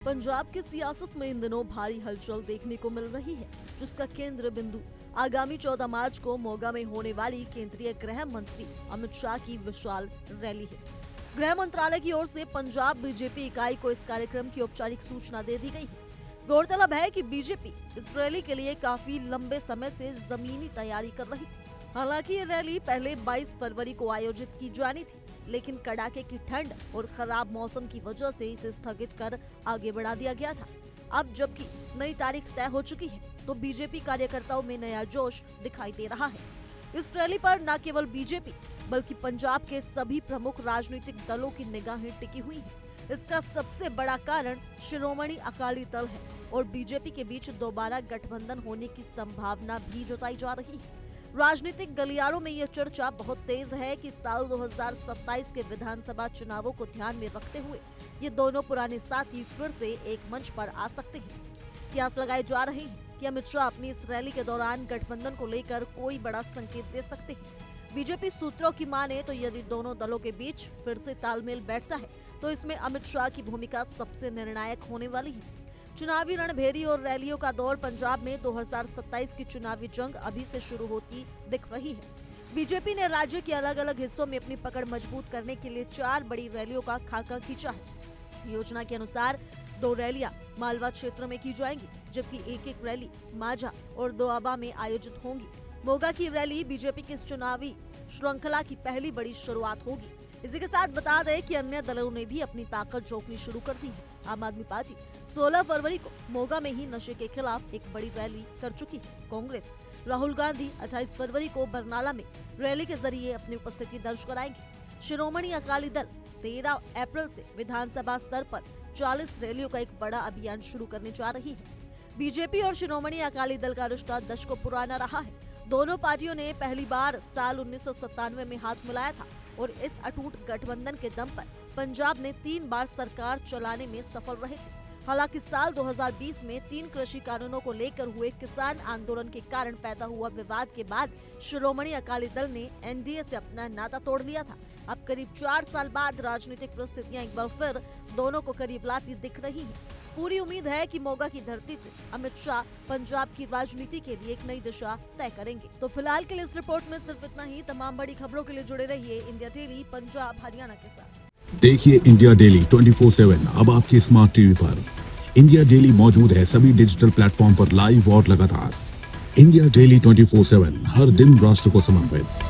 पंजाब की सियासत में इन दिनों भारी हलचल देखने को मिल रही है, जिसका केंद्र बिंदु आगामी 14 मार्च को मोगा में होने वाली केंद्रीय गृह मंत्री अमित शाह की विशाल रैली है। गृह मंत्रालय की ओर से पंजाब बीजेपी इकाई को इस कार्यक्रम की औपचारिक सूचना दे दी गई है। गौरतलब है कि बीजेपी इस रैली के लिए काफी लंबे समय से जमीनी तैयारी कर रही थी। हालांकि ये रैली पहले 22 फरवरी को आयोजित की जानी थी, लेकिन कड़ाके की ठंड और खराब मौसम की वजह से इसे स्थगित कर आगे बढ़ा दिया गया था। अब जबकि नई तारीख तय हो चुकी है, तो बीजेपी कार्यकर्ताओं में नया जोश दिखाई दे रहा है। इस रैली पर न केवल बीजेपी बल्कि पंजाब के सभी प्रमुख राजनीतिक दलों की निगाहें टिकी हुई हैं। इसका सबसे बड़ा कारण शिरोमणि अकाली दल है और बीजेपी के बीच दोबारा गठबंधन होने की संभावना भी जताई जा रही है। राजनीतिक गलियारों में यह चर्चा बहुत तेज है कि साल 2027 के विधानसभा चुनावों को ध्यान में रखते हुए ये दोनों पुराने साथी फिर से एक मंच पर आ सकते हैं। कयास लगाए जा रहे हैं कि अमित शाह अपनी इस रैली के दौरान गठबंधन को लेकर कोई बड़ा संकेत दे सकते हैं। बीजेपी सूत्रों की माने तो यदि दोनों दलों के बीच फिर से तालमेल बैठता है, तो इसमें अमित शाह की भूमिका सबसे निर्णायक होने वाली है। चुनावी रणभेरी और रैलियों का दौर पंजाब में 2027 की चुनावी जंग अभी से शुरू होती दिख रही है। बीजेपी ने राज्य के अलग अलग हिस्सों में अपनी पकड़ मजबूत करने के लिए 4 बड़ी रैलियों का खाका खींचा है। योजना के अनुसार 2 रैलियां मालवा क्षेत्र में की जाएंगी, जबकि एक रैली माझा और दोआबा में आयोजित होंगी। मोगा की रैली बीजेपी की चुनावी श्रृंखला की पहली बड़ी शुरुआत होगी। इसी के साथ बता दें कि अन्य दलों ने भी अपनी ताकत झोंकनी शुरू कर दी है। आम आदमी पार्टी 16 फरवरी को मोगा में ही नशे के खिलाफ एक बड़ी रैली कर चुकी है। कांग्रेस राहुल गांधी 28 फरवरी को बरनाला में रैली के जरिए अपनी उपस्थिति दर्ज कराएंगे। शिरोमणि अकाली दल 13 अप्रैल से विधानसभा स्तर पर 40 रैलियों का एक बड़ा अभियान शुरू करने जा रही है। बीजेपी और शिरोमणि अकाली दल का रिश्ता दशकों पुराना रहा है। दोनों पार्टियों ने पहली बार साल 1997 में हाथ मिलाया था और इस अटूट गठबंधन के दम पर पंजाब ने 3 बार सरकार चलाने में सफल रहे थे। हालांकि साल 2020 में 3 कृषि कानूनों को लेकर हुए किसान आंदोलन के कारण पैदा हुआ विवाद के बाद शिरोमणि अकाली दल ने एनडीए से अपना नाता तोड़ लिया था। अब करीब 4 साल बाद राजनीतिक परिस्थितियां एक बार फिर दोनों को करीब लाती दिख रही हैं। पूरी उम्मीद है कि मोगा की धरती से अमित शाह पंजाब की राजनीति के लिए एक नई दिशा तय करेंगे। तो फिलहाल के लिए इस रिपोर्ट में सिर्फ इतना ही। तमाम बड़ी खबरों के लिए जुड़े रहिए इंडिया डेली पंजाब हरियाणा के साथ। देखिए इंडिया डेली 24/7 अब आपके स्मार्ट टीवी पर। इंडिया डेली मौजूद है सभी डिजिटल प्लेटफॉर्म पर लाइव और लगातार। इंडिया डेली 24/7 हर दिन राष्ट्र को समर्पित।